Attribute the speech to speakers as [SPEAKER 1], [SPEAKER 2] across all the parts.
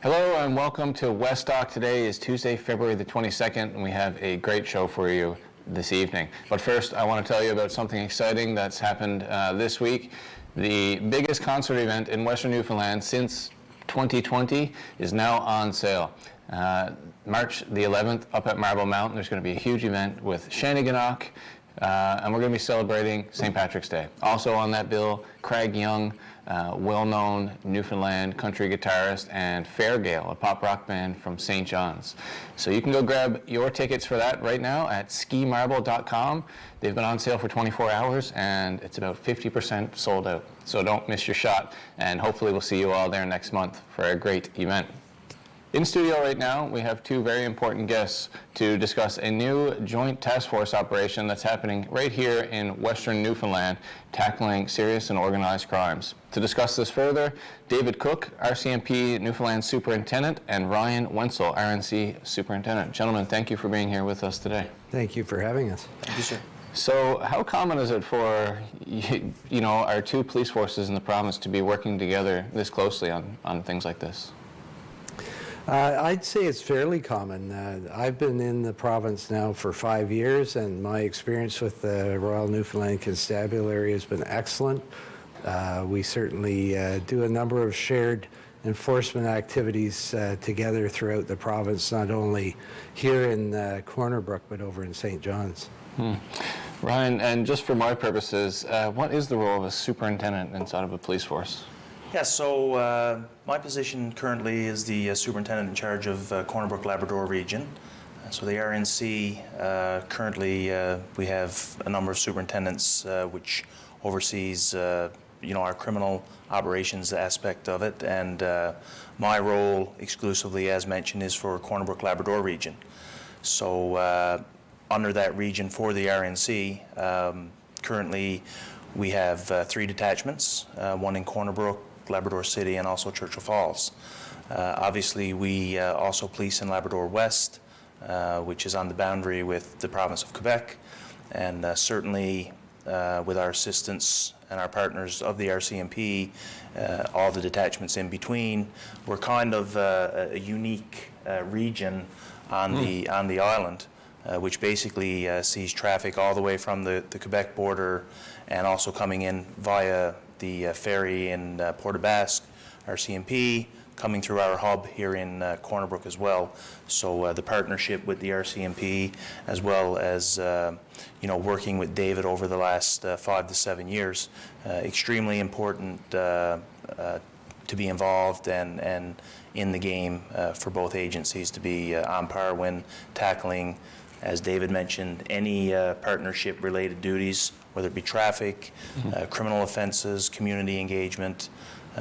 [SPEAKER 1] Hello and welcome to West Dock. Today is Tuesday, February the 22nd, and we have a great show for you this evening. But first, I want to tell you about something exciting that's happened this week. The biggest concert event in Western Newfoundland since 2020 is now on sale. March the 11th up at Marble Mountain, there's going to be a huge event with Shanneyganock, and we're going to be celebrating St. Patrick's Day. Also on that bill, Craig Young, well-known Newfoundland country guitarist, and Fairgale, a pop rock band from St. John's. So you can go grab your tickets for that right now at skimarble.com. They've been on sale for 24 hours, and it's about 50% sold out. So don't miss your shot, and hopefully we'll see you all there next month for a great event. In studio right now, we have two very important guests to discuss a new joint task force operation that's happening right here in Western Newfoundland, tackling serious and organized crimes. To discuss this further, David Cook, RCMP Newfoundland Superintendent, and Ryan Wentzell, RNC Superintendent. Gentlemen, thank you for being here with us today.
[SPEAKER 2] Thank you for having us.
[SPEAKER 3] Thank you, sir.
[SPEAKER 1] So how common is it for our two police forces in the province to be working together this closely on things like this?
[SPEAKER 2] I'd say it's fairly common. I've been in the province now for 5 years, and my experience with the Royal Newfoundland Constabulary has been excellent. We certainly do a number of shared enforcement activities together throughout the province, not only here in Corner Brook, but over in St. John's.
[SPEAKER 1] Ryan, and just for my purposes, what is the role of a superintendent inside of a police force?
[SPEAKER 3] Yeah, so my position currently is the superintendent in charge of Corner Brook Labrador region. So the RNC, currently we have a number of superintendents which oversees our criminal operations aspect of it, and my role exclusively, as mentioned, is for Corner Brook Labrador region. So under that region for the RNC, currently we have 3 detachments, one in Corner Brook, Labrador City, and also Churchill Falls. Obviously, we also police in Labrador West, which is on the boundary with the province of Quebec, and certainly with our assistance and our partners of the RCMP, all the detachments in between, we're kind of a unique region on the island, which basically sees traffic all the way from the Quebec border and also coming in via the ferry in Port-aux-Basques, RCMP, coming through our hub here in Corner Brook as well. So the partnership with the RCMP, as well as working with David over the last 5 to 7 years, extremely important to be involved and in the game for both agencies to be on par when tackling, as David mentioned, any partnership-related duties, whether it be traffic, criminal offenses, community engagement.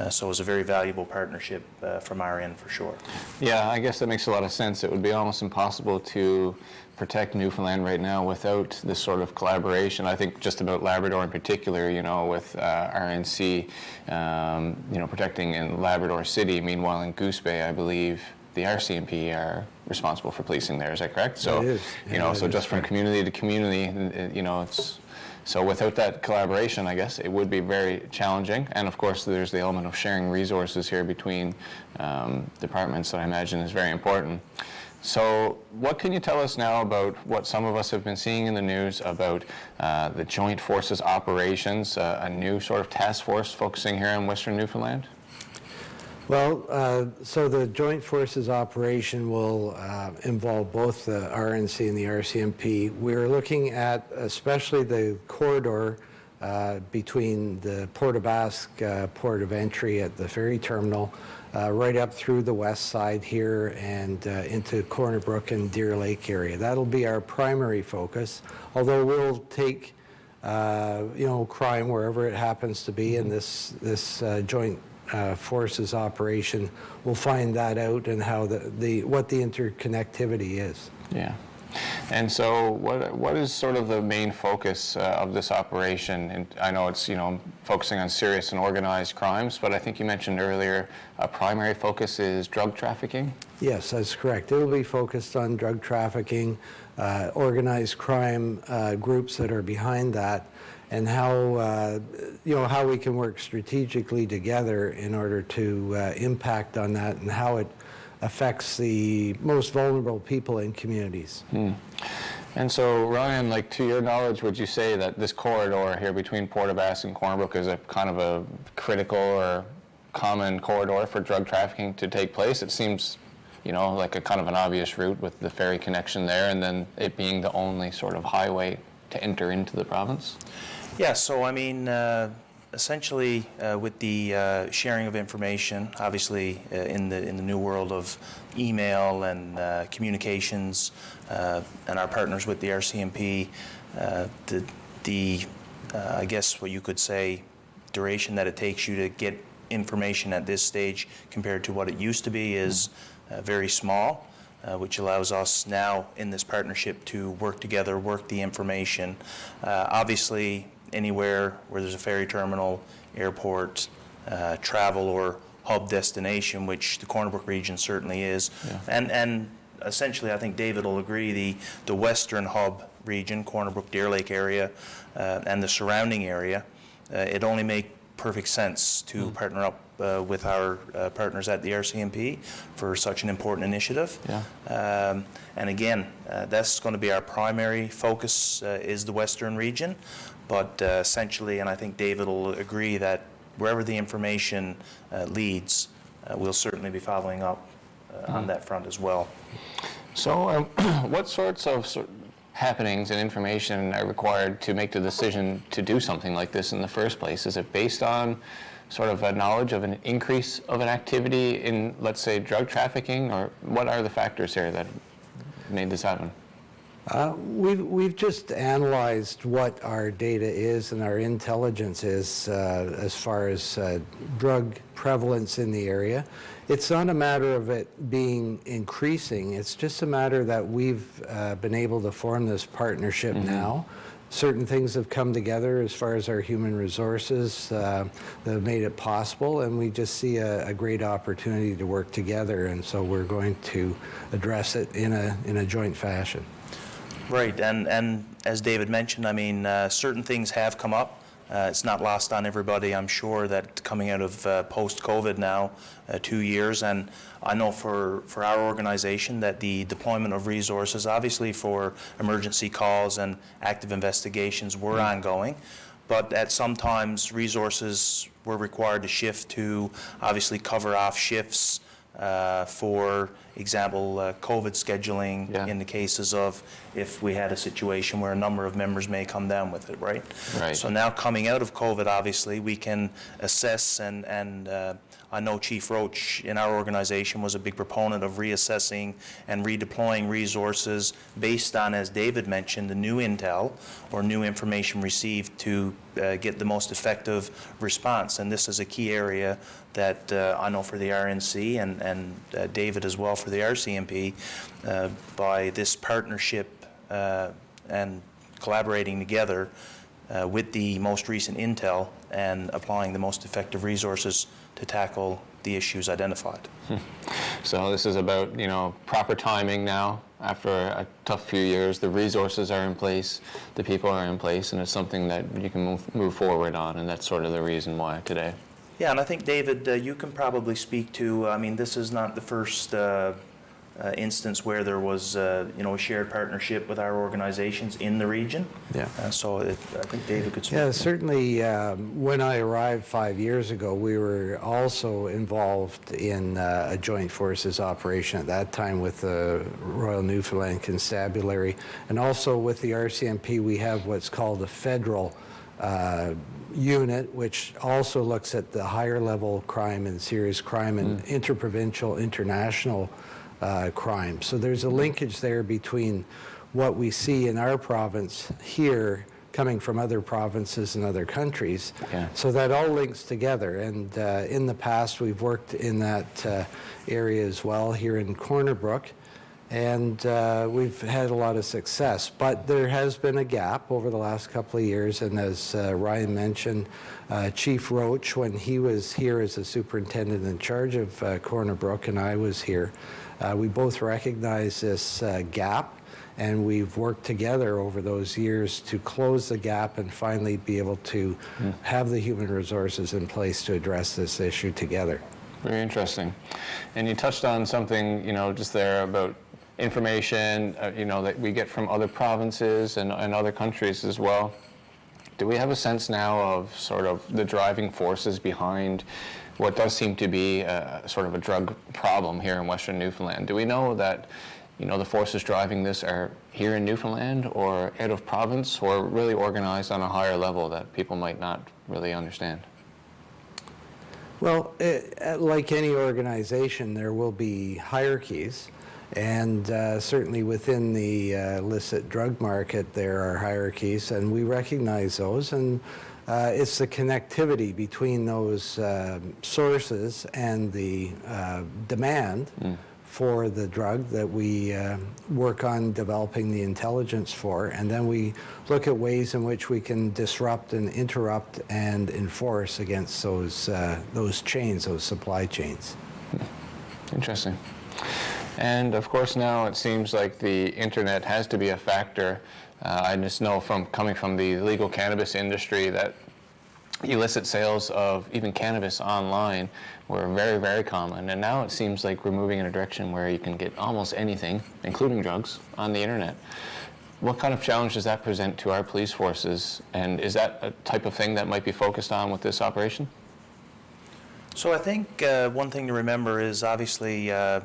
[SPEAKER 3] So it's a very valuable partnership from our end, for sure.
[SPEAKER 1] Yeah, I guess that makes a lot of sense. It would be almost impossible to protect Newfoundland right now without this sort of collaboration. I think just about Labrador in particular, with RNC, protecting in Labrador City. Meanwhile, in Goose Bay, I believe the RCMP are responsible for policing there. Is that correct? So,
[SPEAKER 2] it is.
[SPEAKER 1] So just from community to community, it's. So without that collaboration, I guess it would be very challenging. And of course, there's the element of sharing resources here between departments that I imagine is very important. So what can you tell us now about what some of us have been seeing in the news about the Joint Forces operations, a new sort of task force focusing here on Western Newfoundland?
[SPEAKER 2] Well, so the Joint Forces operation will involve both the RNC and the RCMP. We're looking at especially the corridor between the Port-aux-Basques port of entry at the ferry terminal, right up through the west side here and into Corner Brook and Deer Lake area. That'll be our primary focus, although we'll take crime wherever it happens to be, and this joint forces operation will find that out and how what the interconnectivity is.
[SPEAKER 1] Yeah. And so what is sort of the main focus of this operation? And I know it's, focusing on serious and organized crimes, but I think you mentioned earlier a primary focus is drug trafficking?
[SPEAKER 2] Yes, that's correct. It will be focused on drug trafficking, organized crime groups that are behind that, and how we can work strategically together in order to impact on that, and how it affects the most vulnerable people in communities.
[SPEAKER 1] And so, Ryan, like to your knowledge, would you say that this corridor here between Port aux Basques and Corner Brook is a kind of a critical or common corridor for drug trafficking to take place? It seems, you know, like a kind of an obvious route with the ferry connection there, and then it being the only sort of highway to enter into the province.
[SPEAKER 3] Yeah, so I mean, essentially with the sharing of information, obviously in the new world of email and communications, and our partners with the RCMP, I guess what you could say, duration that it takes you to get information at this stage compared to what it used to be is very small, which allows us now in this partnership to work together, work the information. Obviously, anywhere where there's a ferry terminal, airport, travel or hub destination, which the Corner Brook region certainly is. Yeah. And essentially, I think David will agree, the western hub region, Corner Brook, Deer Lake area, and the surrounding area, it only makes perfect sense to partner up with our partners at the RCMP for such an important initiative. Yeah. And again, that's going to be our primary focus is the western region, but essentially, and I think David will agree that wherever the information leads, we'll certainly be following up on that front as well.
[SPEAKER 1] So what sorts of happenings and information are required to make the decision to do something like this in the first place? Is it based on sort of a knowledge of an increase of an activity in, let's say, drug trafficking, or what are the factors here that made this happen?
[SPEAKER 2] We've just analyzed what our data is and our intelligence is as far as drug prevalence in the area. It's not a matter of it being increasing. It's just a matter that we've been able to form this partnership now. Certain things have come together as far as our human resources that have made it possible, and we just see a great opportunity to work together, and so we're going to address it in a joint fashion.
[SPEAKER 3] Right, and as David mentioned, I mean, certain things have come up. It's not lost on everybody, I'm sure, that coming out of post-COVID now, 2 years, and I know for our organization that the deployment of resources, obviously for emergency calls and active investigations were ongoing, but at sometimes resources were required to shift to obviously cover off shifts, for example, COVID scheduling in the cases of if we had a situation where a number of members may come down with it, right? Right. So now coming out of COVID, obviously, we can assess and I know Chief Roach in our organization was a big proponent of reassessing and redeploying resources based on, as David mentioned, the new intel or new information received to get the most effective response. And this is a key area that I know for the RNC and David as well for the RCMP, by this partnership and collaborating together with the most recent intel and applying the most effective resources to tackle the issues identified. So this is about, you know, proper timing now. After a tough few years, the resources are in place, the people are in place, and it's something that you can move forward on, and that's sort of the reason why today. Yeah, and I think, David, you can probably speak to, I mean, this is not the first instance where there was, you know, a shared partnership with our organizations in the region. Yeah. So I think David could speak. Yeah, certainly. When I arrived 5 years ago, we were also involved in a joint forces operation at that time with the Royal Newfoundland Constabulary, and also with the RCMP. We have what's called a federal unit, which also looks at the higher level crime and serious crime and interprovincial, international crime. So there's a linkage there between what we see in our province here coming from other provinces and other countries. Yeah. So that all links together. And in the past, we've worked in that area as well here in Corner Brook. And we've had a lot of success, but there has been a gap over the last couple of years. And as Ryan mentioned, Chief Roach, when he was here as a superintendent in charge of Corner Brook, and I was here, we both recognized this gap, and we've worked together over those years to close the gap and finally be able to have the human resources in place to address this issue together.
[SPEAKER 1] Very interesting. And you touched on something, just there about information, that we get from other provinces and other countries as well. Do we have a sense now of sort of the driving forces behind what does seem to be sort of a drug problem here in Western Newfoundland? Do we know that, the forces driving this are here in Newfoundland or out of province, or really organized on a higher level that people might not really understand?
[SPEAKER 2] Well, like any organization, there will be hierarchies. And certainly within the illicit drug market, there are hierarchies, and we recognize those. And it's the connectivity between those sources and the demand for the drug that we work on developing the intelligence for. And then we look at ways in which we can disrupt and interrupt and enforce against those chains, those supply chains.
[SPEAKER 1] Interesting. And of course now it seems like the internet has to be a factor. I just know from coming from the legal cannabis industry that illicit sales of even cannabis online were very, very common. And now it seems like we're moving in a direction where you can get almost anything, including drugs, on the internet. What kind of challenge does that present to our police forces? And is that a type of thing that might be focused on with this operation?
[SPEAKER 3] So I think one thing to remember is obviously there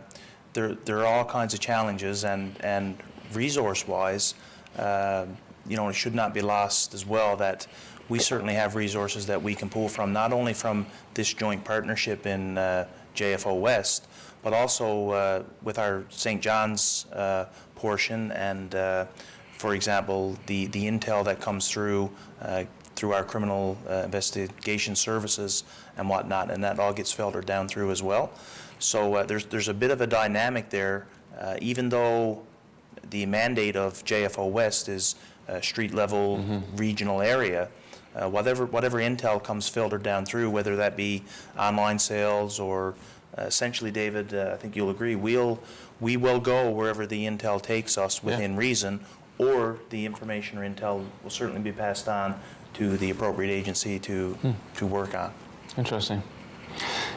[SPEAKER 3] are all kinds of challenges, and resource-wise, it should not be lost as well that we certainly have resources that we can pull from, not only from this joint partnership in JFO West, but also with our St. John's portion, and for example, the intel that comes through our criminal investigation services and whatnot, and that all gets filtered down through as well. So there's a bit of a dynamic there, even though the mandate of JFO West is street level regional area. Whatever intel comes filtered down through, whether that be online sales or essentially, David, I think you'll agree, we will go wherever the intel takes us within reason, or the information or intel will certainly be passed on to the appropriate agency to work on.
[SPEAKER 1] Interesting.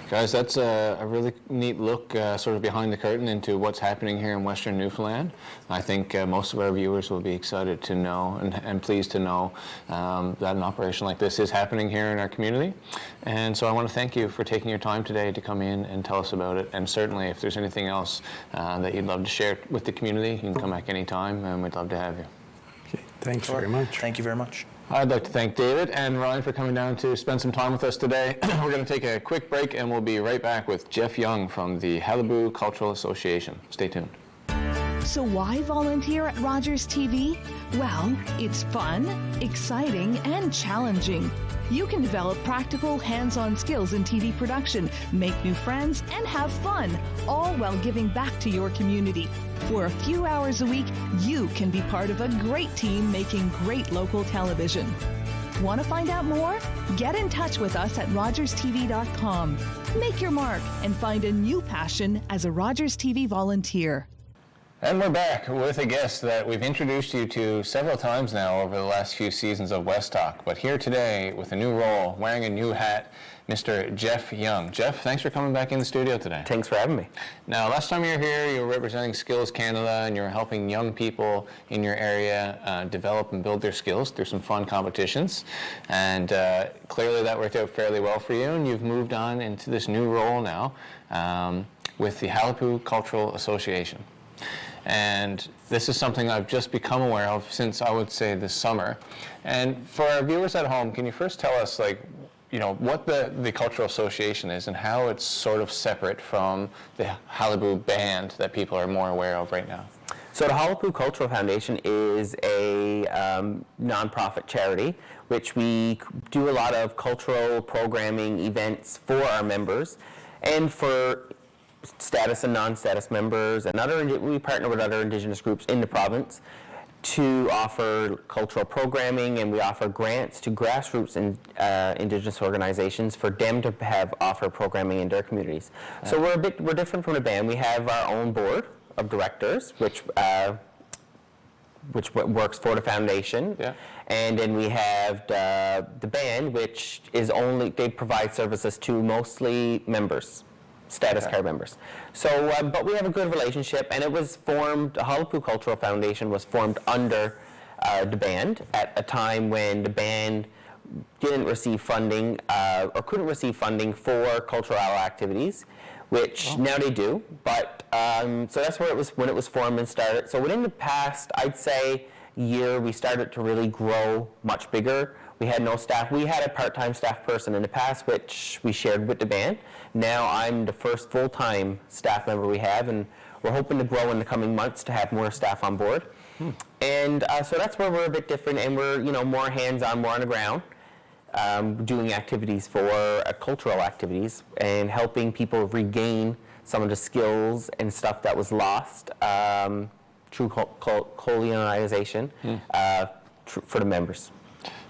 [SPEAKER 1] Guys, that's a really neat look sort of behind the curtain into what's happening here in Western Newfoundland. I think most of our viewers will be excited to know and pleased to know that an operation like this is happening here in our community. And so I want to thank you for taking your time today to come in and tell us about it. And certainly if there's anything else that you'd love to share with the community, you can come back anytime, and we'd love to have you.
[SPEAKER 2] Okay, thanks very much.
[SPEAKER 3] Thank you very much.
[SPEAKER 1] I'd like to thank David and Ryan for coming down to spend some time with us today. We're going to take a quick break, and we'll be right back with Jeff Young from the Qalipu Cultural Association. Stay tuned.
[SPEAKER 4] So why volunteer at Rogers TV? Well, it's fun, exciting, and challenging. You can develop practical, hands-on skills in TV production, make new friends, and have fun, all while giving back to your community. For a few hours a week, you can be part of a great team making great local television. Want to find out more? Get in touch with us at rogerstv.com. Make your mark and find a new passion as a Rogers TV volunteer.
[SPEAKER 1] And we're back with a guest that we've introduced you to several times now over the last few seasons of West Talk. But here today with a new role, wearing a new hat, Mr. Jeff Young. Jeff, thanks for coming back in the studio today.
[SPEAKER 5] Thanks for having me.
[SPEAKER 1] Now, last time you were here, you were representing Skills Canada, and you were helping young people in your area develop and build their skills through some fun competitions. And clearly that worked out fairly well for you, and you've moved on into this new role now with the Qalipu Cultural Association. And this is something I've just become aware of since, I would say, this summer. And for our viewers at home, can you first tell us, what the Cultural Association is and how it's sort of separate from the Qalipu Band that people are more aware of right now?
[SPEAKER 5] So the Qalipu Cultural Foundation is a nonprofit charity, which we do a lot of cultural programming events for our members and for status and non-status members, and we partner with other Indigenous groups in the province to offer cultural programming, and we offer grants to grassroots and Indigenous organizations for them to offer programming in their communities. So we're different from the band. We have our own board of directors, which works for the foundation, and then we have the band, which is they provide services to mostly members. status card members. So, but we have a good relationship, and it was formed, the Qalipu Cultural Foundation was formed under the band at a time when the band didn't receive funding or couldn't receive funding for cultural activities, which now they do. But so that's where it was when it was formed and started. So within the past, I'd say, year, we started to really grow much bigger. We had no staff. We had a part-time staff person in the past, which we shared with the band. Now I'm the first full-time staff member we have, and we're hoping to grow in the coming months to have more staff on board. And so that's where we're a bit different, and we're more hands-on, more on the ground, doing activities for cultural activities and helping people regain some of the skills and stuff that was lost through colonialization for the members.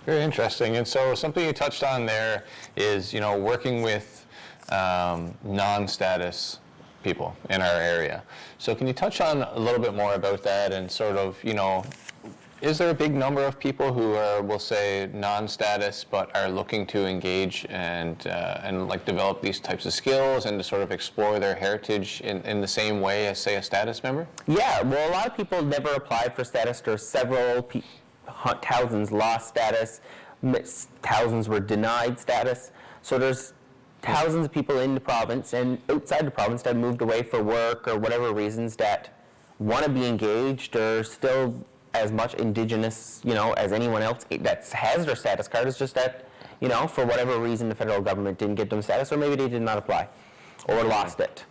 [SPEAKER 1] Very interesting. And so something you touched on there is, working with non-status people in our area. So can you touch on a little bit more about that and sort of, is there a big number of people who are, we'll say, non-status but are looking to engage and like develop these types of skills and to sort of explore their heritage in the same way as, say, a status member?
[SPEAKER 5] Yeah, well, a lot of people never applied for status. There's several thousands lost status, thousands were denied status. So there's thousands of people in the province and outside the province that moved away for work or whatever reasons that want to be engaged or still as much Indigenous, as anyone else that has their status card. It's just that, for whatever reason the federal government didn't get them status, or maybe they did not apply or lost it.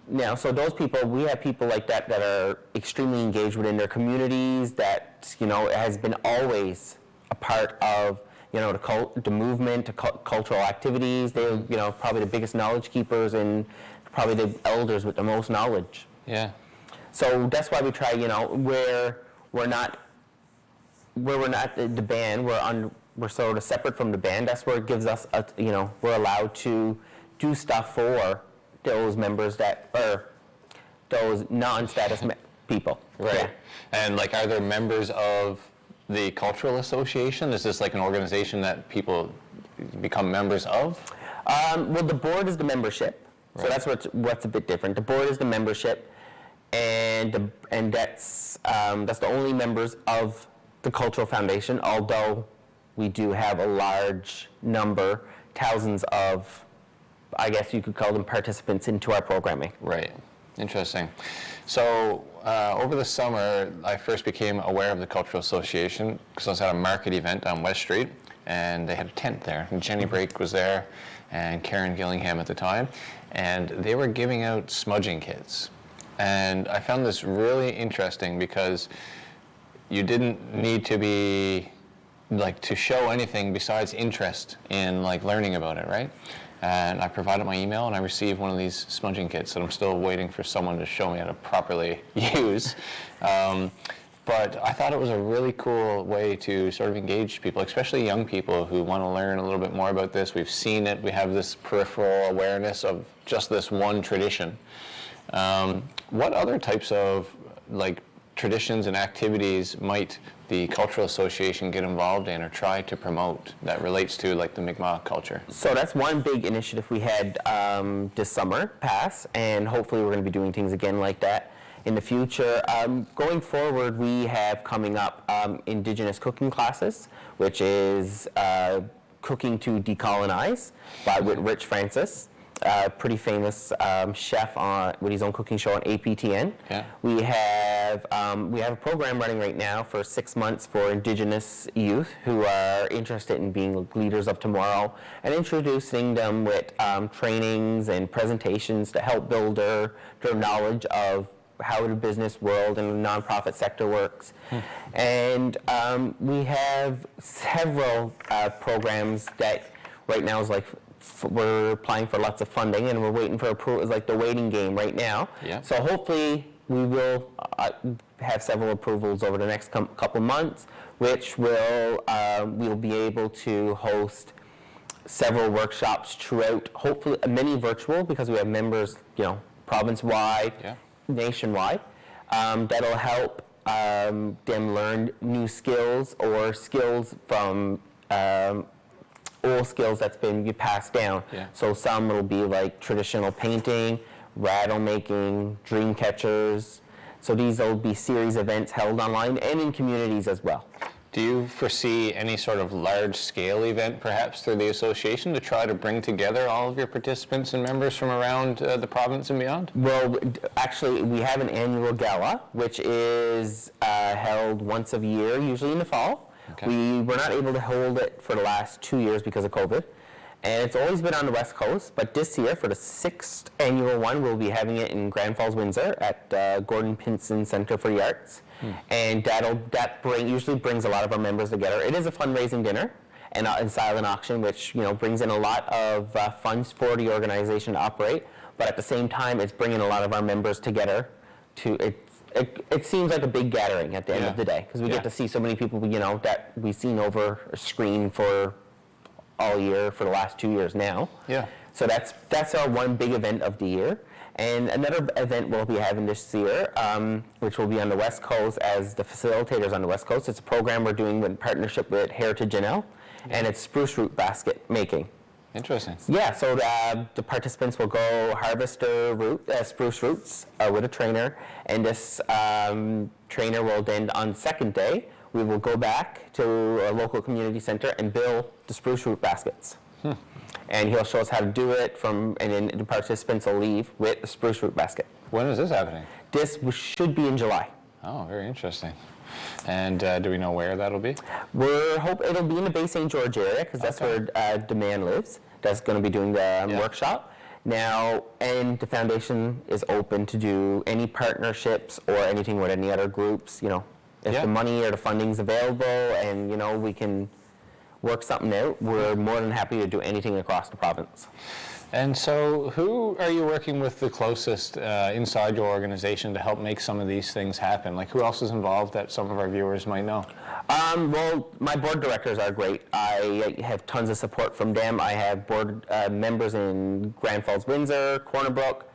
[SPEAKER 5] Now, so those people, we have people like that that are extremely engaged within their communities, that, has been always a part of, the movement, the cultural activities. They're, probably the biggest knowledge keepers and probably the elders with the most knowledge.
[SPEAKER 1] Yeah.
[SPEAKER 5] So that's why we try, where we're not the band, we're sort of separate from the band. That's where it gives us, we're allowed to do stuff for those members that are those non-status people.
[SPEAKER 1] Right.
[SPEAKER 5] Yeah.
[SPEAKER 1] And like, are there members of the cultural association? Is this like an organization that people become members of?
[SPEAKER 5] Well, the board is the membership.
[SPEAKER 1] Right.
[SPEAKER 5] So that's what's a bit different. The board is the membership, and that's the only members of the Cultural Foundation, although we do have a large number, thousands of, I guess you could call them, participants into our programming.
[SPEAKER 1] Right. Interesting. So over the summer, I first became aware of the Cultural Association because I was at a market event on West Street, and they had a tent there. And Jenny Brake was there, and Karen Gillingham at the time, and they were giving out smudging kits. And I found this really interesting because you didn't need to be to show anything besides interest in learning about it, right? And I provided my email, and I received one of these smudging kits that I'm still waiting for someone to show me how to properly use. But I thought it was a really cool way to sort of engage people, especially young people who want to learn a little bit more about this. We've seen it. We have this peripheral awareness of just this one tradition. What other types of traditions and activities might the Cultural Association get involved in or try to promote that relates to the Mi'kmaq culture?
[SPEAKER 5] So that's one big initiative we had this summer pass, and hopefully we're going to be doing things again like that in the future. Going forward, we have coming up Indigenous cooking classes, which is Cooking to Decolonize with Rich Francis. Pretty famous chef with his own cooking show on APTN.
[SPEAKER 1] Yeah.
[SPEAKER 5] We have a program running right now for 6 months for Indigenous youth who are interested in being leaders of tomorrow, and introducing them with trainings and presentations to help build their knowledge of how the business world and the nonprofit sector works. And we have several programs that right now is we're applying for lots of funding, and we're waiting for approval. It's like the waiting game right now.
[SPEAKER 1] Yeah.
[SPEAKER 5] So hopefully we will have several approvals over the next couple months, which will we'll be able to host several workshops throughout. Hopefully, many virtual because we have members, province-wide,
[SPEAKER 1] Yeah.
[SPEAKER 5] nationwide. That'll help them learn new skills or skills from old skills that's been passed down.
[SPEAKER 1] Yeah.
[SPEAKER 5] So some will be like traditional painting, rattle making, dream catchers. So these will be series events held online and in communities as well.
[SPEAKER 1] Do you foresee any sort of large-scale event, perhaps through the association, to try to bring together all of your participants and members from around the province and beyond?
[SPEAKER 5] Well, actually, we have an annual gala, which is held once a year, usually in the fall.
[SPEAKER 1] Okay.
[SPEAKER 5] We were not able to hold it for the last 2 years because of COVID. And it's always been on the West Coast, but this year, for the 6th annual one, we'll be having it in Grand Falls, Windsor at Gordon Pinson Center for the Arts. And usually brings a lot of our members together. It is a fundraising dinner and silent auction, which brings in a lot of funds for the organization to operate. But at the same time, it's bringing a lot of our members together. It seems like a big gathering at the end of the day because we get to see so many people that we've seen over a screen for all year for the last 2 years now.
[SPEAKER 1] Yeah.
[SPEAKER 5] So that's our one big event of the year. And another event we'll be having this year, which will be on the West Coast as the facilitators on the West Coast. It's a program we're doing in partnership with Heritage NL, and it's spruce root basket making.
[SPEAKER 1] Interesting.
[SPEAKER 5] Yeah, so the participants will go harvest spruce roots with a trainer, and this trainer will then, on the second day, we will go back to a local community center and build the spruce root baskets. And he'll show us how to do it, and then the participants will leave with a spruce root basket.
[SPEAKER 1] When is this happening?
[SPEAKER 5] This should be in July.
[SPEAKER 1] Oh, very interesting. And do we know where that'll be?
[SPEAKER 5] We're hoping it'll be in the Bay St. George area because that's where Demand lives. That's going to be doing the workshop. Now, and the foundation is open to do any partnerships or anything with any other groups, if the money or the funding's available and, we can work something out, we're more than happy to do anything across the province.
[SPEAKER 1] And so who are you working with the closest inside your organization to help make some of these things happen? Like who else is involved that some of our viewers might know?
[SPEAKER 5] Well, my board directors are great. I have tons of support from them. I have board members in Grand Falls, Windsor, Corner Brook,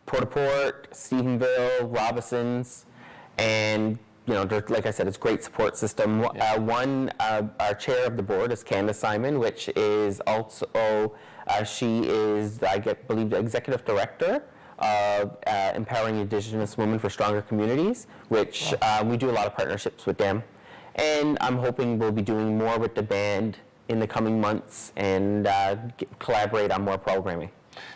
[SPEAKER 5] Port-au-Port, Stephenville, Robinsons, and like I said, it's a great support system. Our chair of the board is Candace Simon, which is also, she is, believe, the executive director of Empowering Indigenous Women for Stronger Communities, which we do a lot of partnerships with them. And I'm hoping we'll be doing more with the band in the coming months and collaborate on more programming.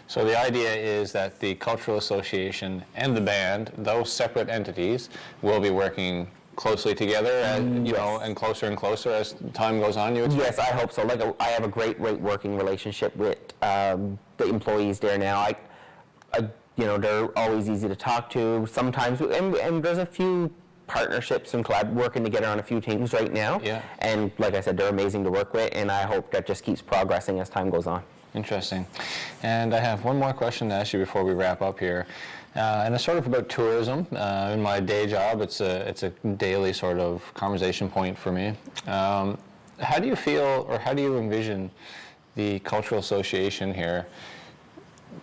[SPEAKER 1] So the idea is that the Cultural Association and the band, those separate entities, will be working closely together, and closer as time goes on, you expect?
[SPEAKER 5] Yes, I hope so. I have a great working relationship with the employees there now. They're always easy to talk to. Sometimes, and there's a few partnerships and working together on a few things right now. Yeah. And like I said, they're amazing to work with, and I hope that just keeps progressing as time goes on.
[SPEAKER 1] Interesting. And I have one more question to ask you before we wrap up here. And it's sort of about tourism. In my day job, it's a daily sort of conversation point for me. How do you feel, or how do you envision the Cultural Association here?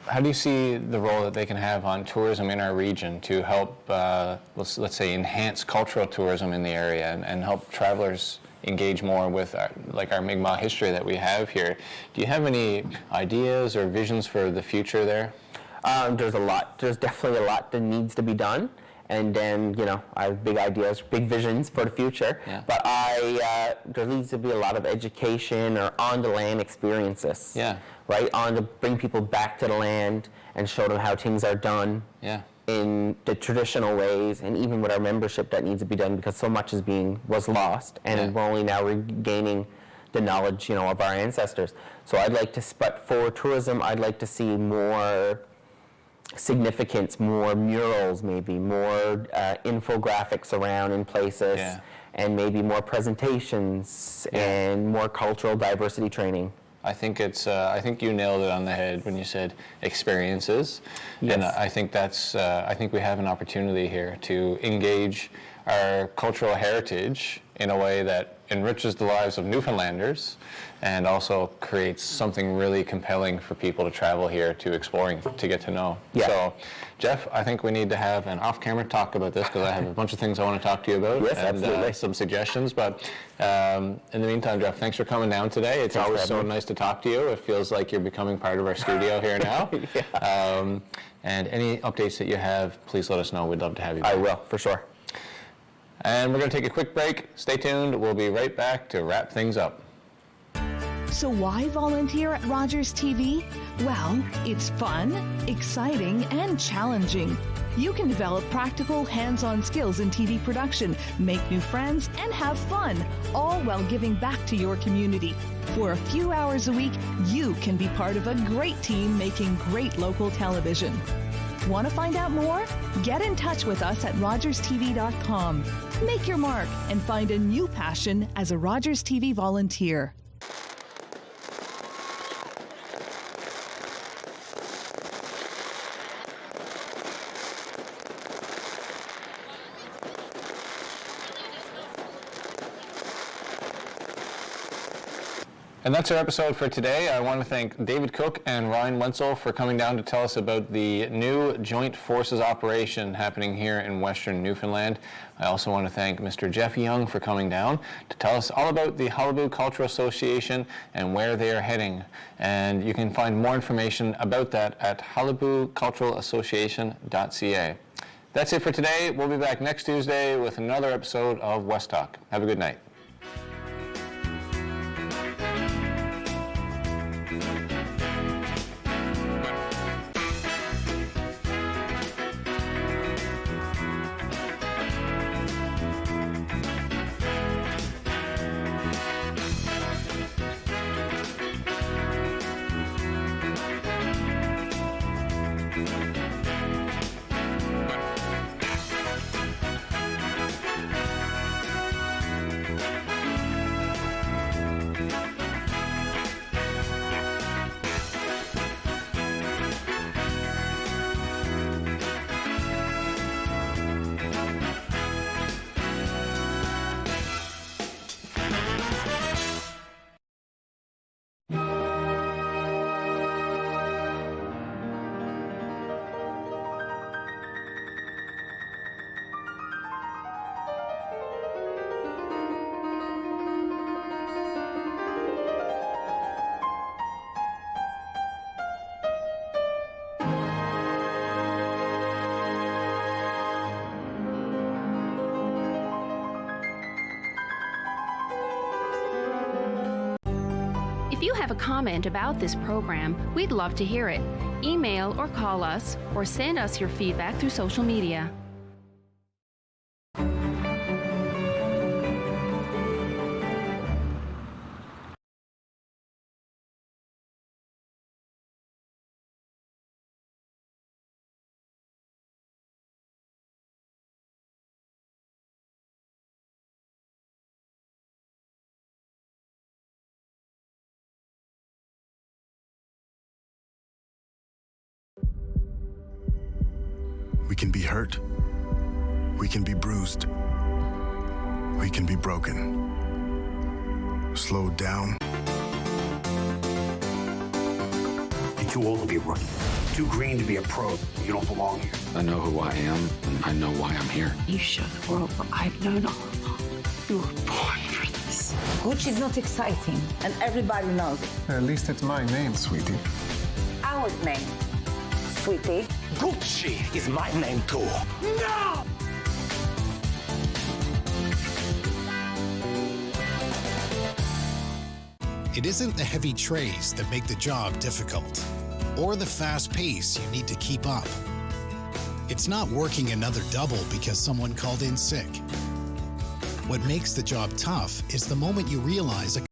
[SPEAKER 1] How do you see the role that they can have on tourism in our region to help, let's say, enhance cultural tourism in the area and help travelers engage more with our Mi'kmaq history that we have here? Do you have any ideas or visions for the future there?
[SPEAKER 5] There's a lot. There's definitely a lot that needs to be done. And then, I have big ideas, big visions for the future. Yeah. But there needs to be a lot of education or on-the-land experiences. Yeah. Right? To bring people back to the land and show them how things are done. Yeah. In the traditional ways, and even with our membership that needs to be done because so much was lost, and we're only now regaining the knowledge, of our ancestors. So I'd like to, but for tourism, I'd like to see more significance, more murals, maybe more infographics around in places, and maybe more presentations and more cultural diversity training.
[SPEAKER 1] I think I think you nailed it on the head when you said experiences, and I think I think we have an opportunity here to engage our cultural heritage in a way that enriches the lives of Newfoundlanders and also creates something really compelling for people to travel here to exploring, to get to know.
[SPEAKER 5] Yeah.
[SPEAKER 1] So, Jeff, I think we need to have an off-camera talk about this because I have a bunch of things I want to talk to you about.
[SPEAKER 5] Yes,
[SPEAKER 1] and
[SPEAKER 5] absolutely.
[SPEAKER 1] some suggestions. But in the meantime, Jeff, thanks for coming down today. It's always so nice to talk to you. It feels like you're becoming part of our studio here now.
[SPEAKER 5] Yeah.
[SPEAKER 1] And any updates that you have, please let us know. We'd love to have you back.
[SPEAKER 5] I will, for sure.
[SPEAKER 1] And we're going to take a quick break. Stay tuned. We'll be right back to wrap things up.
[SPEAKER 4] So why volunteer at Rogers TV? Well, it's fun, exciting, and challenging. You can develop practical, hands-on skills in TV production, make new friends, and have fun, all while giving back to your community. For a few hours a week, you can be part of a great team making great local television. Want to find out more? Get in touch with us at rogerstv.com. Make your mark and find a new passion as a Rogers TV volunteer.
[SPEAKER 1] And that's our episode for today. I want to thank David Cook and Ryan Wentzell for coming down to tell us about the new Joint Forces operation happening here in Western Newfoundland. I also want to thank Mr. Jeff Young for coming down to tell us all about the Qalipu Cultural Association and where they are heading. And you can find more information about that at qalipuculturalassociation.ca. That's it for today. We'll be back next Tuesday with another episode of West Talk. Have a good night.
[SPEAKER 6] If you have a comment about this program, we'd love to hear it. Email or call us, or send us your feedback through social media.
[SPEAKER 7] We can be hurt. We can be bruised. We can be broken. Slowed down.
[SPEAKER 8] You're too old to be a rookie. Too green to be a pro. You don't belong here.
[SPEAKER 9] I know who I am, and I know why I'm here.
[SPEAKER 10] You show the world what I've known all along. You were born for this.
[SPEAKER 11] Gucci's not exciting, and everybody knows it.
[SPEAKER 12] At least it's my name, sweetie.
[SPEAKER 11] Our name, sweetie.
[SPEAKER 8] Gucci is my name too. No!
[SPEAKER 13] It isn't the heavy trays that make the job difficult, or the fast pace you need to keep up. It's not working another double because someone called in sick. What makes the job tough is the moment you realize a